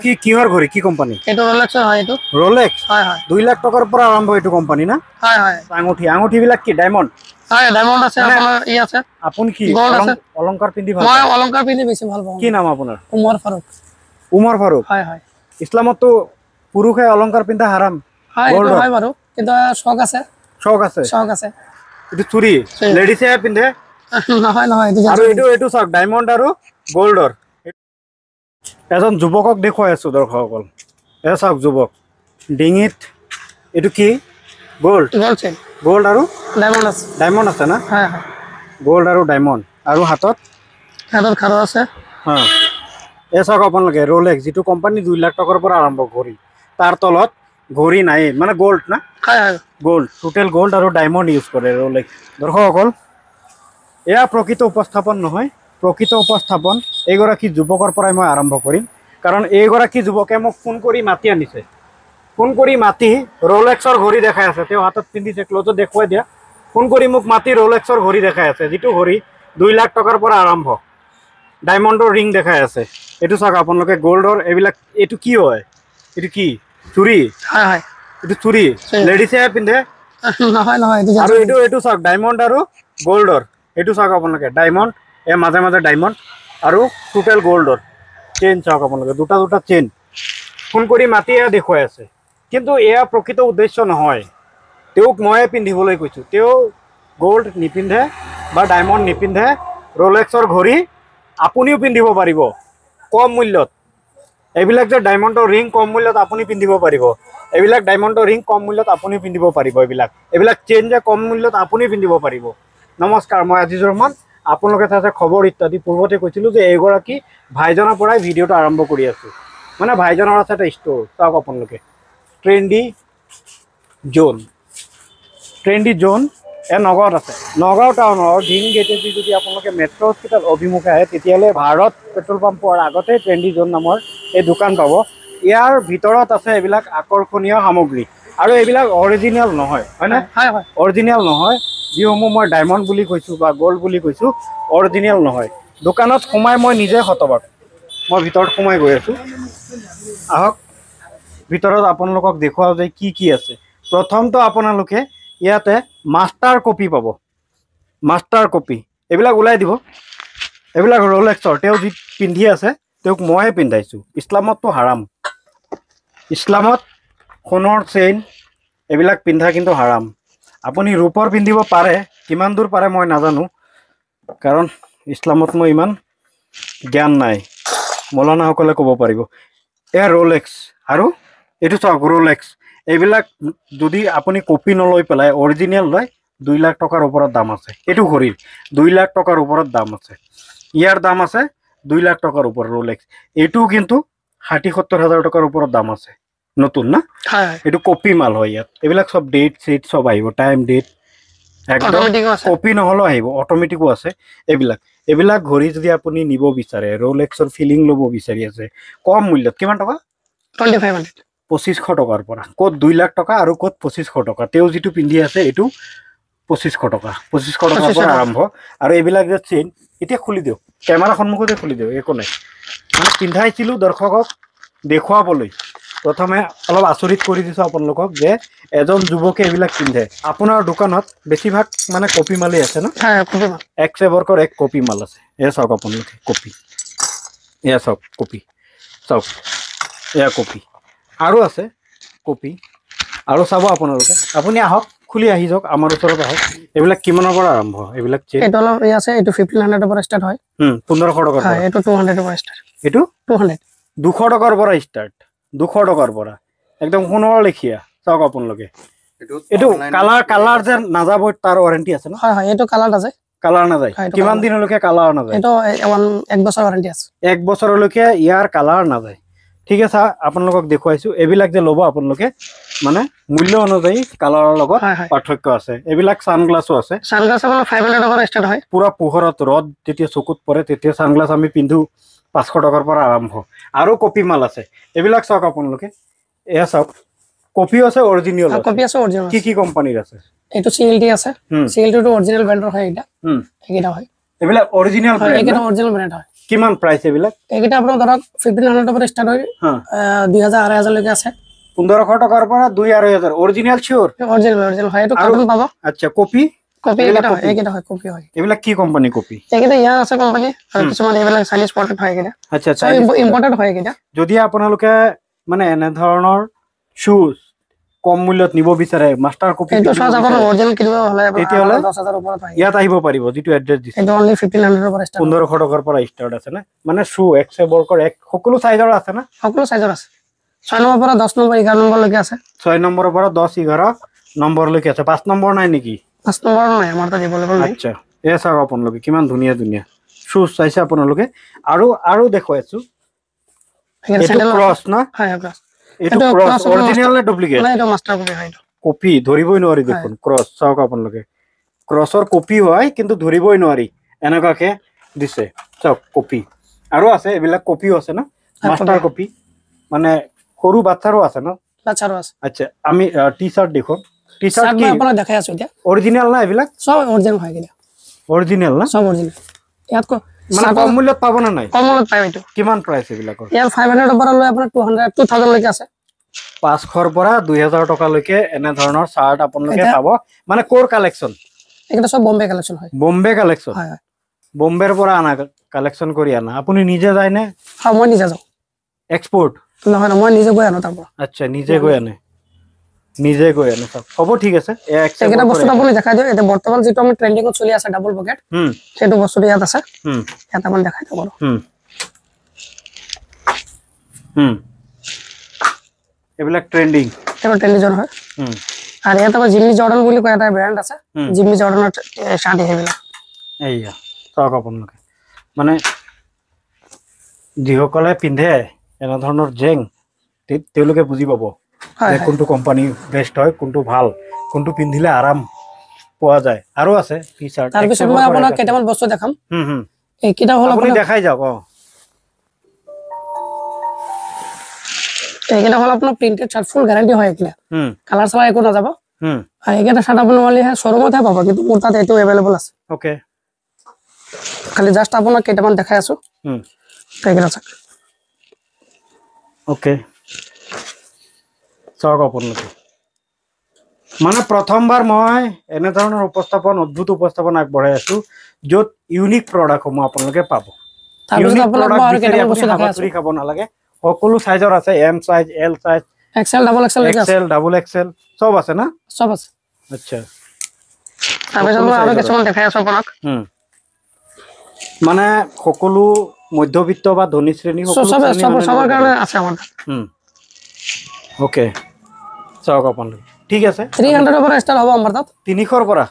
কি কিহৰ ঘড়ী কি কোম্পানী এটো ৰোলেক্স হয় এটো ৰোলেক্স হয় হয় 2 লাখ টাকাৰ পৰা আৰম্ভ এটো কোম্পানী না হয় হয় আঙুঠি বিলাক কি ডায়মন্ড হয় ডায়মন্ড আছে আপোনাৰ ই আছে আপুনি কি গোল্ড আছে অলংকাৰ পিন্ধি ভাল মই অলংকাৰ পিন্ধি বেছি ভাল পাওঁ কি নাম আপোনাৰ উমৰ ফাৰুক হয় হয় ইছলামত তো পুৰুষে অলংকাৰ পিন্ধা হাৰাম হয় এটো হয় বাৰু কিন্তু শখ আছে এটো চুৰি লেডিছে পিন্ধে নহয় নহয় আৰু এটো শখ ডায়মন্ড আৰু গোল্ডৰ এজন যুৱকক দেখুৱাই আছো দৰ্শকসকল এ চাওক যুৱক ডিঙিত এটো কি গোল্ড আৰু ডায়মন্ড আছে না হয় হয় গোল্ড আৰু ডায়মন্ড আৰু হাতত খাৰু আছে হা এ চাওক আপোনালোকে ৰোলেক্স যেটো কোম্পানী 2 লাখ টাকাৰ পৰা আৰম্ভ ঘড়ী তাৰ তলত ঘড়ী নাই মানে গোল্ড না হয় হয় গোল্ড টোটাল গোল্ড আৰু ডায়মন্ড ইউজ কৰে ৰোলেক্স দৰ্শকসকল এয়া প্ৰকৃত উপস্থাপন নহয় প্ৰকৃত উপস্থাপন এইগৰাকী যুৱকৰ পৰাই মই আৰম্ভ কৰিম কাৰণ এইগৰাকী যুৱকে মোক ফোন কৰি মাতি আনিছে ফোন কৰি মাতি ৰোলেক্সৰ ঘড়ী দেখাই আছে তেওঁ হাতত পিন্ধিছে ক্লোজত দেখুৱাই দিয়া ফোন কৰি মোক মাতি ৰোলেক্সৰ ঘড়ী দেখাই আছে যেটো ঘড়ী 2 লাখ টাকাৰ পৰা আৰম্ভ ডায়মন্ডৰ ৰিং দেখাই আছে এটো চাওক আপোনালোকে গোল্ডৰ এইবিলাক এটো কি হয় এটো কি চুৰি হয় হয় এটো চুৰি লেডিছে পিন্ধে নহয় নহয় আৰু এটো চাওক ডায়মন্ড আৰু গোল্ডৰ এটো চাওক আপোনালোকে ডায়মন্ড এ মাজে মাজে ডায়মন্ড আৰু টোটাল গোল্ডৰ চেইন চাওক আপোনালোকে দুটা চেইন ফোন কৰি মাতি দেখুৱাই আছে কিন্তু এয়া প্ৰকৃত উদ্দেশ্য নহয় তেওঁক মই পিন্ধিবলৈ কৈছো তেওঁ গোল্ড নিপিন্ধে বা ডায়মন্ড নিপিন্ধে ৰোলেক্সৰ ঘড়ী আপুনিও পিন্ধিব পাৰিব কম মূল্যত এইবিলাক যে ডায়মন্ডৰ ৰিং কম মূল্যত আপুনি পিন্ধিব পাৰিব এইবিলাক ডায়মন্ডৰ ৰিং কম মূল্যত আপুনি পিন্ধিব পাৰিব এইবিলাক চেইন যে কম মূল্যত আপুনি পিন্ধিব পাৰিব নমস্কাৰ মই আজিজুৰ ৰহমান আপোনালোকে চাইছে খবৰ ইত্যাদি পূৰ্বতে কৈছিলো যে এইগৰাকী ভাইজনৰ পৰাই ভিডিঅ'টো আৰম্ভ কৰি আছো মানে ভাইজনৰ আছে এটা ষ্ট'ৰ চাওক আপোনালোকে ট্ৰেন্ডি জোন এ নগাঁৱত আছে নগাঁও টাউনৰ ডিং গেটেদি যদি আপোনালোকে মেট্ৰ' হস্পিটেল অভিমুখে আহে তেতিয়াহ'লে ভাৰত পেট্ৰল পাম্পৰ আগতে ট্ৰেন্ডি জোন নামৰ এই দোকান পাব ইয়াৰ ভিতৰত আছে এইবিলাক আকৰ্ষণীয় সামগ্ৰী আৰু এইবিলাক অৰিজিনেল নহয় হয়নে অৰিজিনেল নহয় যিসমূহ মই ডায়মন্ড বুলি কৈছো বা গোল্ড বুলি কৈছো অৰিজিনেল নহয় দোকানত সোমাই মই নিজে হতবাক মই ভিতৰত সোমাই গৈ আছো আহক ভিতৰত আপোনালোকক দেখুৱাও যে কি আছে প্ৰথমটো আপোনালোকে ইয়াতে মাষ্টাৰ কপি পাব মাষ্টাৰ কপি এইবিলাক ওলাই দিব এইবিলাক ৰোলেক্সৰ তেওঁ যি পিন্ধি আছে তেওঁক ময়ে পিন্ধাইছো ইছলামতটো হাৰাম ইছলামত সোণৰ চেইন এইবিলাক পিন্ধা কিন্তু হাৰাম আপুনি ৰূপৰ পিন্ধিব পাৰে কিমান দূৰ পাৰে মই নাজানো কাৰণ ইছলামত মই ইমান জ্ঞান নাই মৌলানাসকলে ক'ব পাৰিব এয়া ৰোলেক্স আৰু এটো চাওক ৰোলেক্স এইবিলাক যদি আপুনি কপি নলৈ পেলাই অৰিজিনেল লয় 2 লাখ টাকাৰ ওপৰত দাম আছে এটো ঘড়ীৰ 2 লাখ টাকাৰ ওপৰত দাম আছে ইয়াৰ দাম আছে 2 লাখ টাকাৰ ওপৰত ৰোলেক্স এটো কিন্তু 60-70 হাজাৰ টাকাৰ ওপৰত দাম আছে নতুন না এটো কপি মাল হয় ইয়াত এইবিলাক সব ডেট সেট সব আহিব টাইম ডেট একদম কপি নহলো আহিব অটোমেটিকো আছে এইবিলাক ঘড়ী যদি আপুনি নিব বিচাৰে ৰোলেক্সৰ ফিলিং লব বিচাৰি আছে কম মূল্যত কিমান টকা 2500 টকাৰ পৰা কত 2 লাখ টকা আৰু কত 2500 টকা তেও যেটো পিন্ধি আছে এটো 2500 টকা পৰা আৰম্ভ আৰু এইবিলাক যে চেইন এতিয়া খুলি দিও ক্যামেৰা সন্মুখতে খুলি দিও একো নাই মানে পিন্ধাইছিলো দৰ্শকক দেখুৱাবলৈ প্ৰথমে অলপ আচৰিত কৰি দিছো আপোনালোকক যে এজন যুৱকে এইবিলাক পিন্ধে আপোনাৰ দোকানত বেছিভাগ মানে কপি মালি আছে না কপি মাল এক সেবৰকৰ এক কপি মাল আছে এ চাওক আপোনালোকে কপি এয়া চাওক কপি চাওক এয়া কপি আৰু আছে কপি আৰু চাব আপোনালোকে আপুনি আহক খুলি আহি যাওক আমাৰ ওচৰত আহক এইবিলাক কিমানৰ পৰা আৰম্ভ এইবিলাক চেইন এটো অলপ ই আছে এটো 1500 পৰা ষ্টাৰ্ট হয় 1500 টকাৰ পৰা এটো 200 পৰা ষ্টাৰ্ট এটো 200 টকাৰ পৰা ষ্টাৰ্ট 200 টকাৰ পৰা একদম সোণৰ লেখিয়া চাওক আপোনালোকে এটো কালাৰ যে নাযাব তাৰ ওয়াৰেন্টি আছে না হয় এটো কালাৰ আছে কালাৰ নাযায় কিমান দিনলৈকে কালাৰ নাযায় এটো 1 বছৰ ওয়াৰেন্টি আছে 1 বছৰলৈকে ইয়াৰ কালাৰ নাযায় ঠিক আছে আপোনালোকক দেখুৱাইছো এবিলাক যে লব আপোনালোকে মানে মূল্য অনুযায়ী কালাৰৰ লগত পাৰ্থক্য আছে এবিলাক সানগ্লাসও আছে সানগ্লাস আপোনাৰ 500 টকাৰ ষ্টাৰ্ট হয় পুৰা পোহৰত ৰদ যেতিয়া চকুত পৰে তেতিয়া সানগ্লাস আমি পিন্ধু 500 টকাৰ পৰা আৰম্ভ আৰু কপি মাল আছে এবিলাক চাওক আপোনালোকে এয়া চাওক কপি আছে অৰিজিনেল কি কোম্পানীৰ আছে এটো সিএলটি আছে সিএলটি টো অৰিজিনেল ব্ৰ্যান্ডৰ হয় এটা একেটা হয় এবিলাক অৰিজিনেল ব্ৰ্যান্ড একেটা অৰিজিনেল ব্ৰ্যান্ড হয় কিমান প্ৰাইস এইবিলাক এইকেইটা আপোনাৰ ধৰক 1500 পৰা ষ্টাৰ্ট হয় 2000 2500 লৈকে আছে 1500 টকাৰ পৰা 2-2500 অৰিজিনাল শিওৰ অৰিজিনাল হয় এইটো কাৰ্টুন পাব আচ্ছা কপি এইকেইটা হয় কপি হয় এইবিলাক কি কোম্পানী কপি এইকেইটা ইয়াৰ আছে কোম্পানী আৰু কিছুমান এইবিলাক চাইনিজ প্ৰডাক্ট হয় এইকেইটা আচ্ছা ইম্পৰ্টেড হয় এইকেইটা যদি আপোনালোকে মানে এনে ধৰণৰ শুজ কম মূল্যত নিব বিচাৰে মাষ্টাৰ কপি এইটো চাৰ্জ আপোনাৰ অৰিজিনাল কিনিব হলে তেতিয়াহলে 10000 ওপৰত হয় ইয়াত আহিব পাৰিব যেটো এড্ৰেছ দিছে এইটো অনলি 1500 পৰা ষ্টাৰ্ট 1500 টকাৰ পৰা ষ্টাৰ্ট আছে না মানে শু এক্সে বৰ্কৰ এক সকলো সাইজৰ আছে না সকলো সাইজৰ আছে 6 নম্বৰ পৰা 10 নম্বৰ 11 নম্বৰ লৈকে আছে 6 নম্বৰৰ পৰা 10 11 নম্বৰ লৈকে আছে 5 নম্বৰ নাই নেকি 5 নম্বৰ নাই আমাৰ তাত এভেইলেবল নাই আচ্ছা এ চাওক আপোনালোকে কিমান ধুনীয়া ধুনীয়া শুজ চাইছে আপোনালোকে আৰু দেখুৱাইছো এইটো ক্ৰস না হয় ক্ৰস এইটো ক্ৰস অৰিজিনাল নে ডুপ্লিকেট নাই এইটো মাষ্টাৰ কপি হয় কপি ধৰিবই নোৱাৰি দেখোন ক্ৰস চাওক আপোনালোকে ক্ৰসৰ কপি হয় কিন্তু ধৰিবই নোৱাৰি এনেকাকে দিছে চাওক কপি আৰু আছে এবিলাক কপিও আছে না মাষ্টাৰ কপি মানে সৰু বাচ্চাৰো আছে না বাচ্চাৰো আছে আচ্ছা আমি টি-শাৰ্ট দেখো টি-শাৰ্ট কি আপোনাক দেখাই আছো এতিয়া অৰিজিনাল না এবিলাক সব অৰিজিনাল হয় কিনা অৰিজিনাল না সব অৰিজিনাল ইয়াত মানে কম মূল্যত পাব না নাই কম মূল্যত পায় এইটো কিমান প্ৰাইস এবিলাকৰ ইয়াৰ 500 পৰা লৈ আপোনাৰ 2000 লৈকে আছে 500 পৰা 2000 টকা লৈকে এনে ধৰণৰ শাৰ্ট আপোনালোকে পাব মানে কোৰ কালেকচন এটা সব বম্বে কালেকশন হয় বম্বে কালেকচন হয় হয় বম্বেৰ পৰা আনা কালেকচন কৰি আনা আপুনি নিজে যায় নে হয় মই নিজে যাও এক্সপোৰ্ট নহয় মই নিজে গৈ আনো তাৰ পৰা আচ্ছা নিজে গৈ আনে সব হ'ব ঠিক আছে এটা বস্তু আপুনি দেখাই দিও এটা বৰ্তমান যেটো আমি ট্ৰেন্ডিংত চলি আছে ডাবল পকেট সেটো বস্তু ইয়াত আছে এটা আপুনি দেখাই দিও এবিলাক ট্ৰেন্ডিং হয় আৰু এটা জিমি জৰ্ডান বুলি কয় এটা ব্ৰ্যান্ড আছে জিমি জৰ্ডানৰ শাৰ্ট হেবিলা এইয়া চাওক আপোনালোকে মানে যিসকলে পিন্ধে এনে ধৰণৰ জেং তেওঁলোকে বুজি পাব যে কোনটো কোম্পানী বেস্ট হয় কোনটো ভাল কোনটো পিন্ধিলে আৰাম পোৱা যায় আৰু আছে টি-শাৰ্ট তাৰ পিছত মই আপোনাক কেইটামান বস্তু দেখাম এই কিটা হল আপুনি দেখাই যাওক এইকেইটা হল আপোনাৰ প্ৰিন্টেড শার্ট ফুল গ্যারান্টি হয় এগুলা কালার ছাড়া একো না যাব আর এইকেইটা শার্ট আপুনি ওনলি শোরুমতহে পাব কিন্তু মোৰ তাত এটো अवेलेबल আছে ওকে খালি জাস্ট আপোনাক কেইটামান দেখাই আছো এইকেইটা চাওক ওকে চাওক আপোনালোকে মানে প্ৰথমবাৰ মই এনে ধৰণৰ অদ্ভুত উপস্থাপন আগবঢ়াই আছো যত ইউনিক প্ৰডাক্ট সমূহ আপোনালোকে পাব তাৰপিছত আপোনাক মই আৰু কেইটামান বস্তু দেখাই আছো খাব নালাগে সকলো সাইজৰ আছে M size L size XL double XL XL double XL সব আছে না সব আছে আচ্ছা তাৰপিছত মই আৰু কিছুমান দেখাই আছো আপোনাক মানে সকলো মধ্যবিত্ত বা ধনী শ্ৰেণী সবৰ কাৰণে আছে আমাৰ ওকে চাওক আপোনালোকে ঠিক আছে 300 পৰা ষ্টাৰ্ট হ'ব আমাৰ তাত 300 পৰা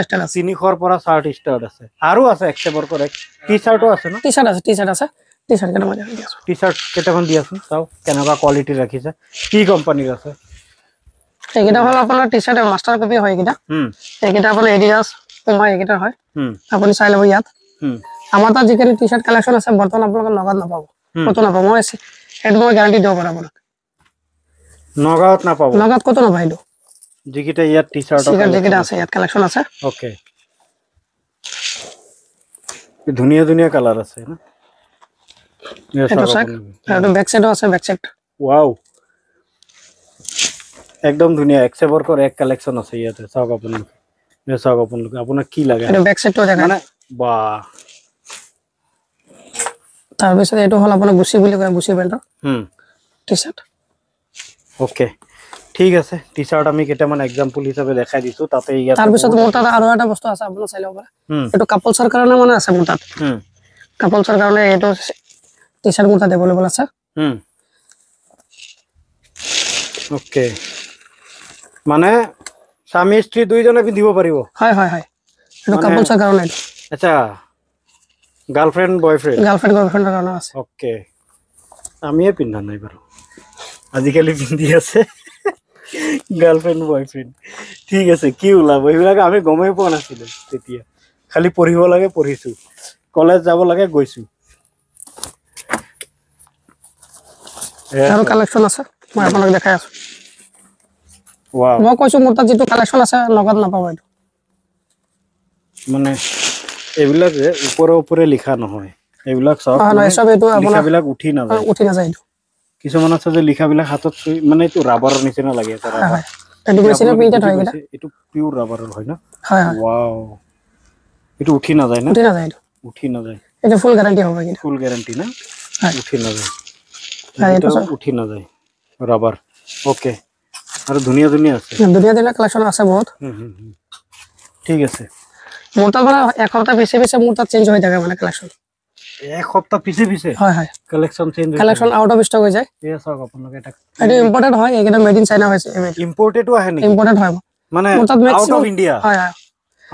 ষ্টাৰ্ট আছে 300 পৰা শাৰ্ট ষ্টাৰ্ট আছে আৰু আছে এক্সেবৰ কৰে টি-শার্টও আছে না টি-শার্ট আছে টি-শার্ট কেইটা মই দেখাই দিছো টি-শার্ট কেইটামান দি আছো চাও কেনেকুৱা কোৱালিটি ৰাখিছে কি কোম্পানীৰ আছে এইকেইটা হল আপোনাৰ টি-শাৰ্ট মাষ্টাৰ কপি হয় এইকেইটা আপোনাৰ এডিডাস পুমা এইকেইটা হয় আপুনি চাই লব ইয়াত আমাৰ তাত যিখিনি টি-শাৰ্ট কালেকশন আছে বৰ্তমান আপোনালোকে নগদ নাপাব কত নাপাব মই এড মই গ্যাৰান্টি দিব পাৰো আপোনাক নগদ নাপাব নগদ কত নাপাই এইটো যিকিটা ইয়াত টি-শার্ট যিকিটা আছে ইয়াত কালেকশন আছে ওকে ধুনীয়া ধুনীয়া কালার আছে না এটা চাক আৰু ব্যাক সাইডও আছে ব্যাক সাইড ওয়াও একদম ধুনীয়া এক্সেবৰ কৰে এক কালেকশন আছে ইয়াতে চাওক আপোনালোকে আপোনাক কি লাগে এটা ব্যাক সাইডও দেখা মানে বা তাৰ পিছত এটো হল আপোনাৰ গুচি বুলি কয় গুচি ব্ৰেণ্ডৰ টি-শাৰ্ট ওকে ঠিক আছে টি-শাৰ্ট আমি কেইটামান এক্সাম্পল হিচাপে দেখাই দিছো তাতে ইয়াত তাৰ পিছত মোৰ তাত আৰু এটা বস্তু আছে আপুনি চাই লব পাৰে এটো কাপলছৰ কাৰণে মানে আছে মোৰ তাত কাপলছৰ কাৰণে এটো টি-শাৰ্ট মোৰ তাত अवेलेबल আছে ওকে মানে স্বামী স্ত্ৰী দুইজনে পিন্ধিব পাৰিব হয় এটো কাপলছৰ কাৰণে আচ্ছা গাৰ্লফ্ৰেন্ড বয়ফ্ৰেন্ড গাৰ্লফ্ৰেন্ডৰ কাৰণে আছে ওকে আমিয়ে পিন্ধা নাই বাৰু আজিকালি পিন্ধি আছে গাৰ্লফ্ৰেন্ড বয়ফ্ৰেন্ড ঠিক আছে কি ওলাব এইবিলাক আমি গমেই পোৱা নাছিলো তেতিয়া খালি পঢ়িব লাগে পঢ়িছো কলেজ যাব লাগে গৈছো আৰু কালেকশন আছে মই আপোনাক দেখাই আছো ওয়াও মই কৈছো মোৰ তাত যেটো কালেকশন আছে নগদ নাপাব এইটো মানে এইবিলাক যে ওপৰে ওপৰে লিখা নহয় এইবিলাক সব চব এইটো আপোনাৰ লিখাবিলাক উঠি নাযায় উঠি নাযায় এইটো কিছুমান আছে যে লিখাবিলাক হাতত মানে এইটো ৰাবাৰৰ নিচিনা লাগে এটা ৰাবাৰ হয় এইটো মেচিনৰ প্ৰিন্টেড হয় এটা এইটো পিওৰ ৰাবাৰৰ হয় না হয় হয় ওয়াও এইটো উঠি নাযায় না উঠি নাযায় এইটো উঠি নাযায় এটা ফুল গ্যারান্টি হবে কিন্তু ফুল গ্যারান্টি না হয় উঠি নাযায় হয় এটা এটা সব উঠি নাযায় রাবার ওকে আৰু ধুনীয়া ধুনীয়া আছে দুনিয়া দিনা কালেকশন আছে বহুত ঠিক আছে মোৰ তাত মানে এক সপ্তাহ পিছে পিছে মোৰ তাত চেঞ্জ হৈ থাকে মানে কালেকশন এক সপ্তাহ পিছে পিছে হয় হয় collection change collection out of stock হৈ যায় এই চাওক আপোনালোকে এটা এটা ইম্পৰ্টেড হয় এইকেইটা মেড ইন চাইনা হৈছে ইম্পৰ্টেডো আহে নেকি ইম্পৰ্টেড হয় মানে মোৰ তাত আউট অফ ইন্ডিয়া হয় হয়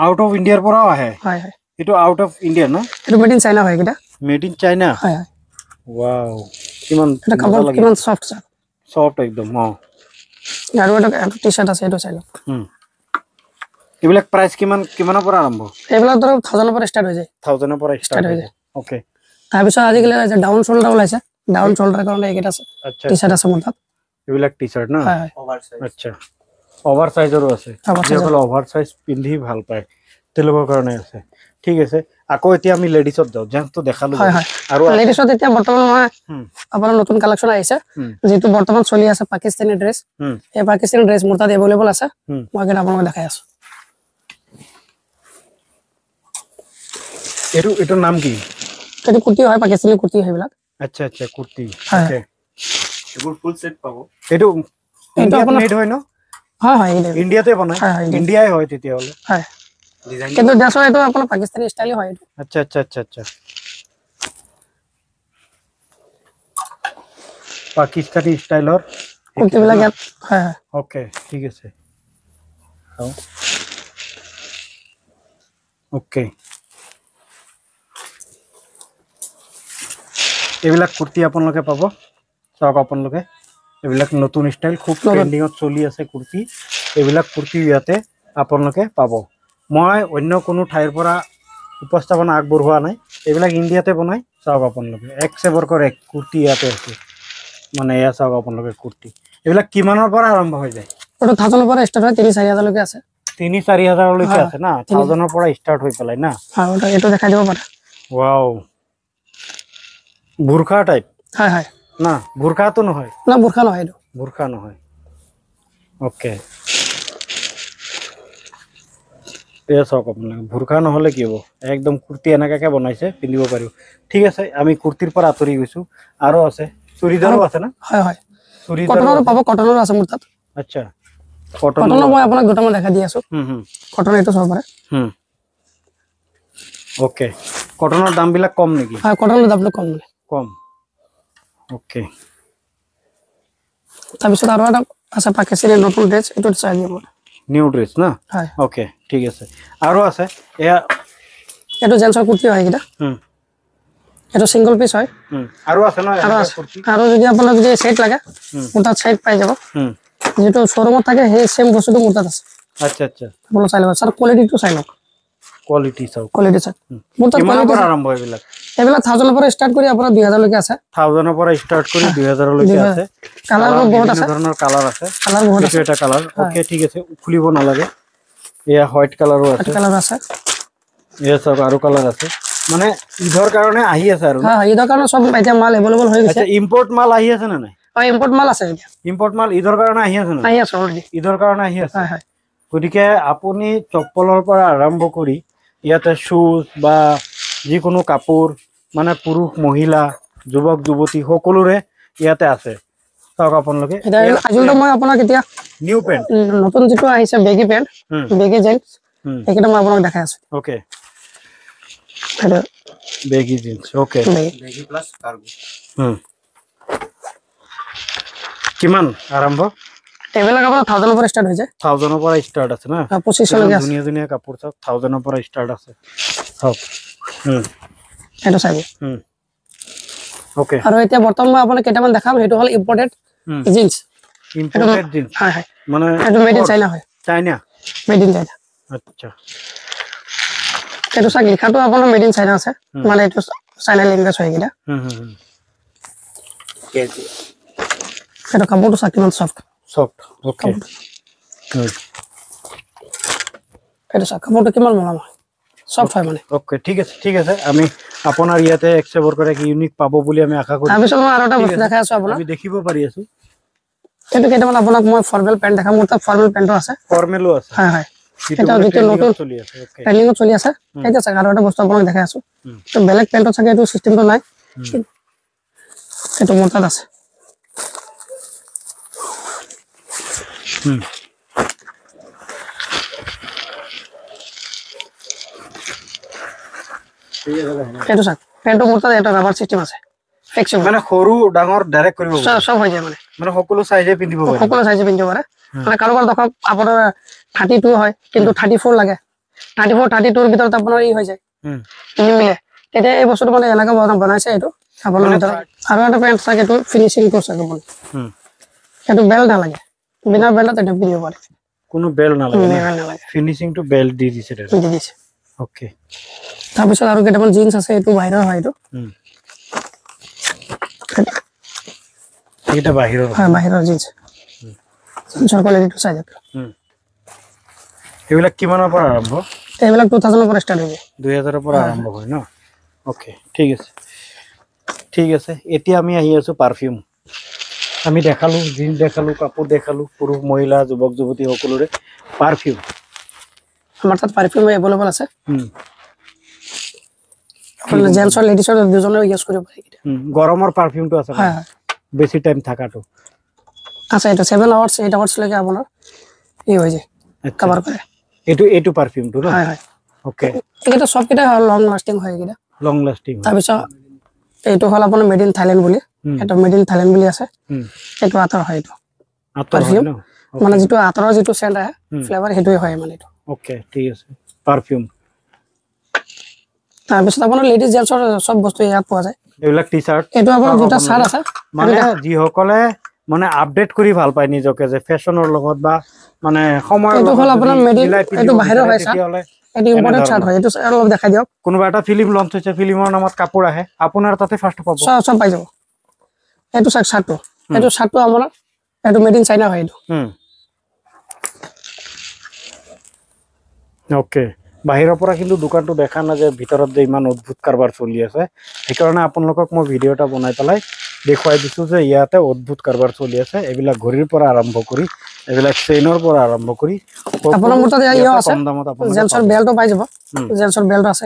আউট অফ ইন্ডিয়াৰ পৰাও আহে হয় হয় এইটো আউট অফ ইন্ডিয়া না এটা মেড ইন চাইনা হয় এইকেইটা মেড ইন চাইনা হয় হয় ওয়াও কিমান এটা কাপোৰ কিমান সফট আছে সফট একদম আৰু এটা টি-শাৰ্ট আছে এইটো চাই লওক এইবিলাক প্ৰাইস কিমানৰ পৰা আৰম্ভ এইবিলাক ধৰক 1000 পৰা ষ্টাৰ্ট হৈ যায় 1000 ৰ পৰা ষ্টাৰ্ট হৈ যায় ওকে তাৰপিছত আজিকালি আছে ডাউন শোল্ডাৰ ওলাইছে ডাউন শোল্ডাৰ কাৰণে এইকেইটা আছে আচ্ছা টি-শাৰ্ট আছে মোৰ তাত এইবিলাক টি-শাৰ্ট না হয় হয় আচ্ছা ওভাৰ সাইজৰো আছে Oversize যিসকল ওভাৰ সাইজ পিন্ধি ভাল পায় তেওঁলোকৰ কাৰণে আছে ঠিক আছে আকৌ এতিয়া আমি লেডিছত যাওঁ যেনটো দেখালো হয় হয় আৰু লেডিছত এতিয়া বৰ্তমান মই আপোনাৰ নতুন কালেকশন আহিছে যেটো বৰ্তমান চলি আছে পাকিস্তানী ড্ৰেছ এই পাকিস্তানী ড্ৰেছ মোৰ তাত এভেইলেবল আছে মই কেনে আপোনাক দেখাই আছো এটোৰ নাম কি এইটো কুৰ্তি হয় পাকিস্তানী কুৰ্তি সেইবিলাক আচ্ছা আচ্ছা কুৰ্তি হয় এবোৰ ফুল সেট পাব এটো ইণ্ডিয়াত মেড হয় ন হয় হয় ইণ্ডিয়াতে বনায় ইণ্ডিয়াই হয় তেতিয়াহলে হয় কিন্তু ড্ৰেছৰ এইটো আপোনাৰ পাকিস্তানী ষ্টাইল হয় এইটো আচ্ছা আচ্ছা আচ্ছা আচ্ছা পাকিস্তানী ষ্টাইলৰ কুৰ্তিবিলাক ইয়াত হয় হয় ওকে ঠিক আছে ওকে এইবিলাক কুৰ্তি আপোনালোকে পাব চাওক আপোনালোকে এইবিলাক নতুন ষ্টাইল খুব ট্ৰেন্ডিংত চলি আছে কুৰ্তি এইবিলাক কুৰ্তি ইয়াতে আপোনালোকে পাব মই অন্য কোনো ঠাইৰ পৰা উপস্থাপন আগবঢ়োৱা নাই এইবিলাক ইণ্ডিয়াতে বনাই চাওক আপোনালোকে এক সেৱৰকৰ এক কুৰ্তি ইয়াতে আছে মানে এয়া চাওক আপোনালোকে কুৰ্তি এইবিলাক কিমানৰ পৰা আৰম্ভ হৈ যায় ওটা 1000 পৰা ষ্টাৰ্ট হয় 3-4000 লৈকে আছে 3-4000 লৈকে আছে না 1000 ৰ পৰা ষ্টাৰ্ট হৈ পেলাই না হয় ওটা এটো দেখাই দিব পাৰা ওয়াও বুৰখা টাইপ হয় হয় না বুৰখাটো নহয় না বুৰখা নহয় এটো বুৰখা নহয় ওকে এয়া চাওক আপোনালোকে বুৰখা নহলে কি হ'ব একদম কুৰ্তি এনেকাকে বনাইছে পিন্ধিব পাৰিব ঠিক আছে আমি কুৰ্তিৰ পৰা আঁতৰি গৈছো আৰু আছে চুৰিদাৰো আছে না হয় হয় চুৰিদাৰ কটনৰ পাব কটনৰ আছে মোৰ তাত আচ্ছা কটন কটনৰ মই আপোনাক দুটামান দেখাই দি আছো কটন এইটো চাব পাৰে ওকে কটনৰ দামবিলাক কম নেকি হয় কটনৰ দামটো কম মানে কম ওকে তাৰপিছত আৰু এটা আছে পাকিস্তানী নতুন ড্ৰেছ এইটো চাই দিব নিউ ড্ৰেছ না হয় ওকে ঠিক আছে আৰু আছে এয়া এইটো জেন্সৰ কুৰ্তি হয় এইটা এইটো সিঙ্গল পিস হয় আৰু আছে না কুৰ্তি আৰু যদি আপোনাক যে সেট লাগে মোৰ তাত সেট পাই যাব যেটো শোৰুমত থাকে সেই সেম বস্তুটো মোৰ তাত আছে আচ্ছা আচ্ছা আপোনাক চাই লওক স্যাৰ কোয়ালিটিটো চাই লওক কোয়ালিটি চাও কোয়ালিটি চাই মোৰ তাত কিমানৰ পৰা আৰম্ভ এইবিলাক 1000 পৰা ষ্টাৰ্ট কৰি আপোনাৰ 2000 লৈকে আছে 1000 পৰা ষ্টাৰ্ট কৰি 2000 লৈকে আছে কালাৰ বহুত আছে ধৰণৰ কালাৰ আছে কালাৰ বহুত আছে এটা কালাৰ ওকে ঠিক আছে খুলিব নালাগে এয়া হোৱাইট কালাৰো আছে কালাৰ আছে এয়া সব আৰু কালাৰ আছে মানে ইধৰ কাৰণে আহি আছে আৰু হ্যাঁ ইধৰ কাৰণে সব এতিয়া মাল अवेलेबल হৈ গৈছে আচ্ছা ইম্পোর্ট মাল আহি আছে না নাই হয় ইম্পোর্ট মাল আছে এতিয়া ইম্পোর্ট মাল ইধৰ কাৰণে আহি আছে না আহি আছে অলৰেডি ইধৰ কাৰণে আহি আছে হয় হয় গতিকে আপুনি চপ্পলৰ পৰা আৰম্ভ কৰি ইয়াতে শুজ বা যিকোনো কাপোৰ মানে পুৰুষ মহিলা যুৱক যুৱতী সকলোৰে ইয়াতে আছে চাওক আপোনালোকে এটা আজিলটো মই আপোনাক এতিয়া নিউ পেন্ট নতুন যেটো আহিছে বেগি পেন্ট বেগি জিন্স এইটা মই আপোনাক দেখাই আছো ওকে এটা baggy jeans okay baggy plus cargo কিমান আৰম্ভ এইবিলাক আপোনাৰ 1000 পৰা ষ্টাৰ্ট হৈ যায় 1000 পৰা ষ্টাৰ্ট আছে না 2500 লৈকে আছে ধুনীয়া ধুনীয়া কাপোৰ চাওক 1000 পৰা ষ্টাৰ্ট আছে চাওক এটা চাই ওকে আৰু এতিয়া বৰ্তমান মই আপোনাক কেইটামান দেখাম হেটো হল ইম্পৰ্টেড জিন্স ইম্পৰ্টেড জিন্স হয় হয় মানে এটা মেড ইন চাইনা হয় চাইনা মেড ইন চাইনা আচ্ছা এটো চাক লিখাটো আপোনাৰ মেড ইন চাইনা আছে মানে এটো চাইনা ল্যাঙ্গুয়েজ হয় কিটা কেজি এটা কাপোৰটো চাক কিমান সফট সফট ওকে এটা চাক কাপোৰটো কিমান মলম হয় সফট হয় মানে ওকে ঠিক আছে আমি আপোনাৰ ইয়াতে এক্সেপ্ট কৰে কি ইউনিক পাব বুলি আমি আশা কৰিছো তাৰপিছত মই আৰু এটা বস্তু দেখাই আছো আপোনাক আমি দেখিব পাৰি আছো এইটো কেইটামান আপোনাক মই ফৰ্মেল পেণ্ট দেখাম মোৰ তাত ফৰ্মেল পেণ্টো আছে ফৰ্মেলো আছে হয় হয় সেইটো এটা যিটো নতুন চলি আছে ওকে ট্ৰেনিঙত চলি আছে সেইটো চাগে আৰু এটা বস্তু আপোনাক দেখাই আছো তো বেলেগ পেণ্টত চাগে এইটো চিষ্টেমটো নাই এইটো মোৰ তাত আছে এইটো চাওক পেণ্টটো মোৰ তাত এটা ৰাবাৰ চিষ্টেম আছে ফ্লেক্সিবল মানে সৰু ডাঙৰ ডাইৰেক্ট কৰিব সব হৈ যায় মানে সকলো সাইজে পিন্ধিব পাৰি সকলো চাইজে পিন্ধিব পাৰে মানে কাৰোবাৰ দেখক আপোনাৰ 32 হয় কিন্তু 34 লাগে 34 32 ৰ ভিতৰত আপোনাৰ ই হৈ যায় নিমিলে তেতিয়া এই বস্তুটো মানে এলাকা বনাইছে এইটো আপোনাৰ ভিতৰত আৰু এটা পেণ্ট চাগে এইটো ফিনিচিং কৰিছে আপুনি এইটো বেল নালাগে বিনা বেলত এটা পিন্ধিব পাৰে কোনো বেল নালাগে বেল নালাগে ফিনিচিং টু বেল দি দিছে দি দিছে ওকে তাৰপিছত আৰু কেইটামান জিন্স আছে এইটো বাহিৰৰ হয় এইটো এটা বাহিৰৰ হয় বাহিৰৰ জিন্স জিন্সৰ কোৱালিটিটো চাই যাওক এইবিলাক কিমানৰ পৰা আৰম্ভ এইবিলাক 2000 ৰ পৰা ষ্টাৰ্ট হৈ যায় 2000 ৰ পৰা আৰম্ভ হয় ন ওকে ঠিক আছে এতিয়া আমি আহি আছো পাৰফিউম আমি দেখালো জিন্স দেখালো কাপোৰ দেখালো পুৰুষ মহিলা যুৱক যুৱতী সকলোৰে পাৰফিউম আমাৰ তাত পাৰফিউম এভেইলেবল আছে আপোনাৰ জেন্টছৰ লেডিছৰ দুজনে ইউজ কৰিব পাৰে গৰমৰ পাৰফিউমটো আছে হয় হয় বেছি টাইম থাকাটো আছে এটা 7 আৱাৰ্স 8 আৱাৰ্স লৈকে আপোনাৰ ই হৈ যায় কভাৰ কৰে এইটো পাৰফিউমটো ন হয় হয় ওকে এইটা সব কিটা লং লাস্টিং হয় কিটা লং লাস্টিং তাৰপিছত এইটো হল আপোনাৰ মেড ইন থাইলেণ্ড বুলি এটা মেড ইন থাইলেণ্ড বুলি আছে এইটো আতৰ হয় এইটো পাৰফিউম মানে যেটো আতৰৰ যেটো সেন্ট আহে ফ্লেভাৰ হেটোই হয় মানে এইটো ওকে ঠিক আছে পাৰফিউম তাৰপিছত আপোনাৰ লেডিজ জেন্টছৰ সব বস্তু ইয়াত পোৱা যায় এইবিলাক টি-শাৰ্ট এইটো আপোনাৰ দুটা শাৰ্ট আছে মানে যি সকলে মানে আপডেট কৰি ভাল পায় নিজকে যে ফ্যাশনৰ লগত বা মানে সময়ৰ লগত এইটো হল আপোনাৰ মেডিল এইটো বাহিৰৰ হয় শাৰ্ট এইটো ইম্পৰ্টেন্ট শাৰ্ট হয় এইটো অলপ দেখাই দিয়ক কোনোবা এটা ফিল্ম লঞ্চ হৈছে ফিল্মৰ নামত কাপোৰ আহে আপোনাৰ তাতে ফাৰ্স্ট পাব সব পাই যাব এইটো শাৰ্টটো আমাৰ এইটো মেড ইন চাইনা হয় এইটো ওকে বাহিৰৰ পৰা কিন্তু দোকানটো দেখা না যে ভিতৰত যে ইমান অদ্ভুত কাৰবাৰ চলি আছে সেইকাৰণে আপোনালোকক মই ভিডিও এটা বনাই পেলাই দেখুৱাই দিছো যে ইয়াতে অদ্ভুত কাৰবাৰ চলি আছে এইবিলাক ঘড়ীৰ পৰা আৰম্ভ কৰি এইবিলাক চেইনৰ পৰা আৰম্ভ কৰি আপোনাৰ মোৰ তাতে ইয়া আছে জেন্টছৰ বেল্টও পাই যাব জেন্টছৰ বেল্ট আছে